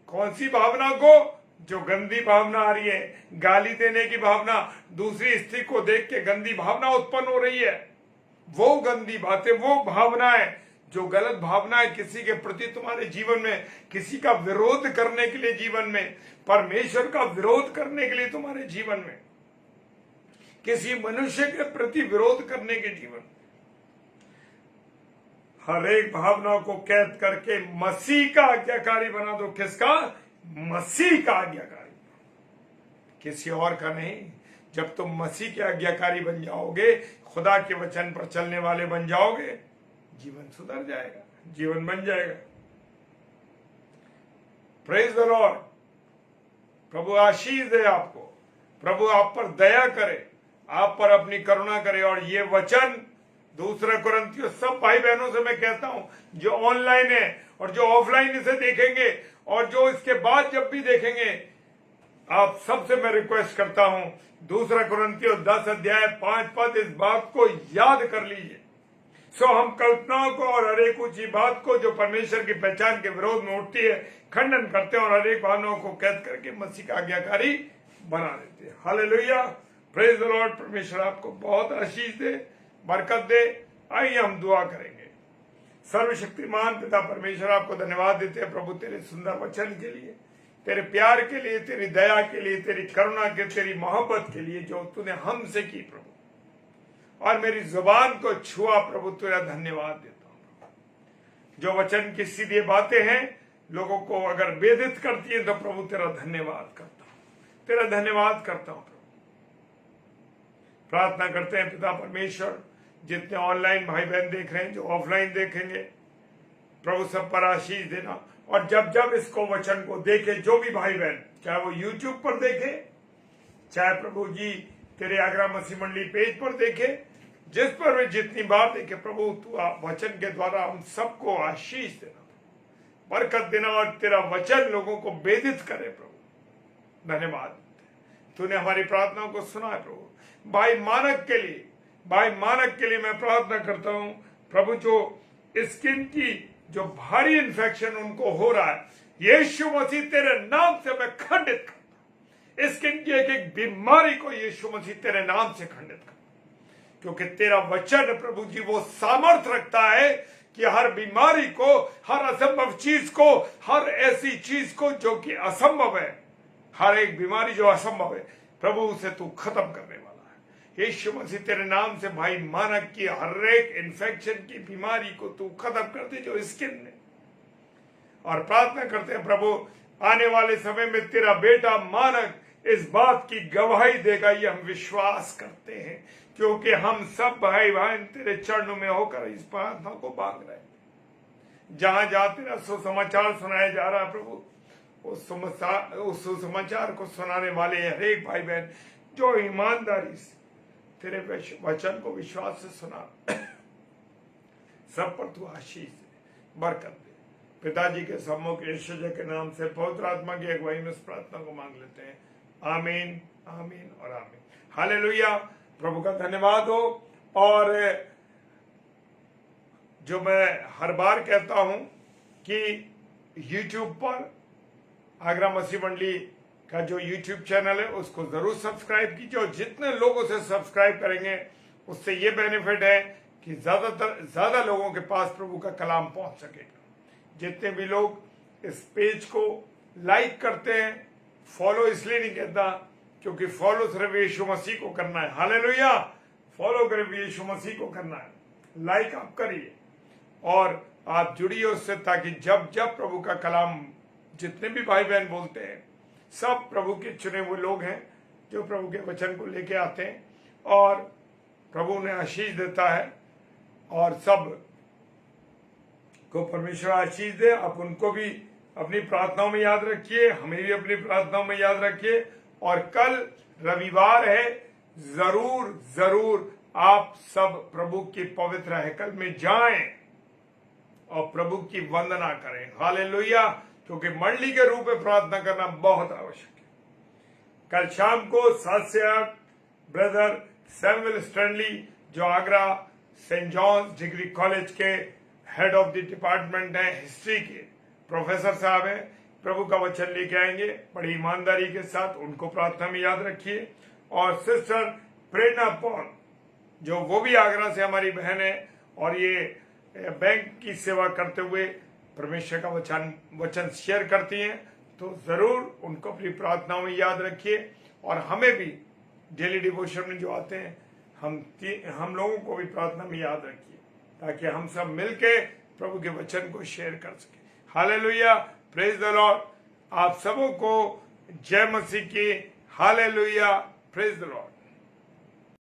कौन सी भावना को? जो गंदी भावना आ रही है, गाली देने की भावना, दूसरी स्त्री को देख के गंदी भावना उत्पन्न हो रही है, वो गंदी बातें, वो भावनाएं, जो गलत भावनाएं किसी के प्रति तुम्हारे जीवन में, किसी का विरोध करने के लिए जीवन में, परमेश्वर का विरोध करने के लिए तुम्हारे जीवन में, किसी मनुष्य के प्रति विरोध करने के जीवन, हर एक भावना को कैद करके मसीह का आज्ञाकारी बना दो। किसका? मसीह का आज्ञाकारी, किसी और का नहीं। जब तुम मसीह के आज्ञाकारी बन जाओगे, खुदा के वचन पर चलने वाले बन जाओगे, जीवन सुधर जाएगा, जीवन बन जाएगा। Praise the lord. प्रभु आशीष दे आपको, प्रभु आप पर दया करे, आप पर अपनी करुणा करे। और ये वचन दूसरा कुरिन्थियों सब भाई बहनों से मैं कहता हूं, जो ऑनलाइन है और जो ऑफलाइन इसे देखेंगे और जो इसके बाद जब भी देखेंगे, आप सबसे मैं रिक्वेस्ट करता हूं, दूसरा कुरिन्थियों 10 अध्याय 5 पद, इस बात को याद कर लीजिए। सो हम कल्पनाओं को और हर एक ऊंची बात को जो परमेश्वर की पहचान के विरोध में उठती है, खंडन करते हैं और हर एक भावनाओं को कैद करके मसीह का आज्ञाकारी बना देते हैं। Hallelujah, praise the Lord. परमेश्वर आपको बहुत आशीष दे, बरकत दे। आइए हम दुआ करेंगे। सर्वशक्तिमान पिता परमेश्वर, आपको धन्यवाद देते हैं प्रभु तेरे सुंदर वचन के लिए, तेरे प्यार के लिए, तेरी दया के लिए, तेरी करुणा के, तेरी मोहब्बत के लिए जो तूने हमसे की प्रभु, और मेरी जुबान को छुआ प्रभु, तेरा धन्यवाद देता हूं। जो वचन की सीधी बातें हैं लोगों को अगर वेदित करती है तो प्रभु तेरा धन्यवाद करता हूं, तेरा धन्यवाद करता हूं प्रभु। प्रार्थना करते हैं पिता परमेश्वर, जितने ऑनलाइन भाई बहन देख रहे हैं, जो ऑफलाइन देखेंगे, प्रभु सब पर आशीष देना। और जब जब इसको वचन को देखे जो भी भाई बहन, चाहे वो यूट्यूब पर देखे, चाहे प्रभु जी तेरे आगरा मसीह मंडली पेज पर देखे, जिस पर वे जितनी बार देखे, प्रभु तू वचन के द्वारा हम सबको आशीष देना, बरकत देना, और तेरा वचन लोगों को वेदित करे प्रभु। धन्यवाद, तूने हमारी प्रार्थनाओं को सुना है प्रभु। भाई मानक के लिए मैं प्रार्थना करता हूं प्रभु, जो स्किन की जो भारी इन्फेक्शन उनको हो रहा है, यीशु मसीह तेरे नाम से मैं खंडित करता हूं। स्किन की एक एक बीमारी को यीशु मसीह तेरे नाम से खंडित करता, क्योंकि तेरा वचन प्रभु जी वो सामर्थ्य रखता है कि हर बीमारी को, हर असंभव चीज को, हर ऐसी चीज को जो कि असंभव है, हर एक बीमारी जो असंभव है प्रभु, उसे तू खत्म करने वाला है। यीशु मसीह तेरे नाम से भाई मानक की हर एक इन्फेक्शन की बीमारी को तू खत्म कर दे जो स्किन में। और प्रार्थना करते हैं प्रभु, आने वाले समय में तेरा बेटा मानक इस बात की गवाही देगा, ये हम विश्वास करते हैं, क्योंकि हम सब भाई बहन तेरे चरणों में होकर इस प्रार्थना को मांग रहे हैं। जहां जहां तेरा सुसमाचार सुनाया जा रहा है प्रभु, उस सुसमाचार को सुनाने वाले हर एक भाई बहन जो ईमानदारी से तेरे वचन को विश्वास से सुना, सब पर तू आशीष दे, बरकत दे। पिताजी के सम्मुख यीशु के नाम से पवित्र आत्मा की अगुवाई में इस प्रार्थना को मांग लेते हैं। आमीन, आमीन और आमीन। हालेलुया, प्रभु का धन्यवाद हो। और जो मैं हर बार कहता हूं कि YouTube पर आगरा मसीह मंडली का जो YouTube चैनल है उसको जरूर सब्सक्राइब कीजिए, और जितने लोगों से सब्सक्राइब करेंगे उससे ये बेनिफिट है कि ज्यादा लोगों के पास प्रभु का कलाम पहुंच सकेगा। जितने भी लोग इस पेज को लाइक करते हैं, फॉलो इसलिए नहीं कहता क्योंकि फॉलो सिर्फ यीशु मसीह को करना है, हालेलुया, फॉलो सिर्फ यीशु मसीह को करना है, लाइक आप करिए और आप जुड़िए उससे, ताकि जब जब प्रभु का कलाम जितने भी भाई बहन बोलते हैं, सब प्रभु के चुने हुए लोग हैं जो प्रभु के वचन को लेके आते हैं और प्रभु उन्हें आशीष देता है, और सब को परमेश्वर आशीष दे। आप उनको भी अपनी प्रार्थनाओं में याद रखिए, हमें भी अपनी प्रार्थनाओं में याद रखिए। और कल रविवार है, जरूर जरूर आप सब प्रभु की पवित्र हैकल में जाएं और प्रभु की वंदना करें। हालेलुया। क्योंकि मंडली के रूप में प्रार्थना करना बहुत आवश्यक है। कल शाम को 7 से 8 ब्रदर सैमुअल स्टैनली, जो Agra Saint John's degree college के हेड ऑफ द डिपार्टमेंट है, हिस्ट्री के प्रोफेसर साहब हैं, प्रभु का वचन लेके आएंगे बड़ी ईमानदारी के साथ। उनको प्रार्थना में याद रखिए। और सिस्टर प्रेरणा पॉल, जो वो भी आगरा से हमारी बहन है और ये बैंक की सेवा करते हुए परमेश्वर का वचन शेयर करती हैं, तो जरूर उनको अपनी प्रार्थनाओं में याद रखिए। और हमें भी डेली डिवोशन में जो आते हैं, हम लोगों को भी प्रार्थना में याद रखिए, ताकि हम सब मिलके प्रभु के वचन को शेयर कर सके। Hallelujah, praise the Lord. आप सबों को जय मसीह की। Hallelujah, praise the Lord.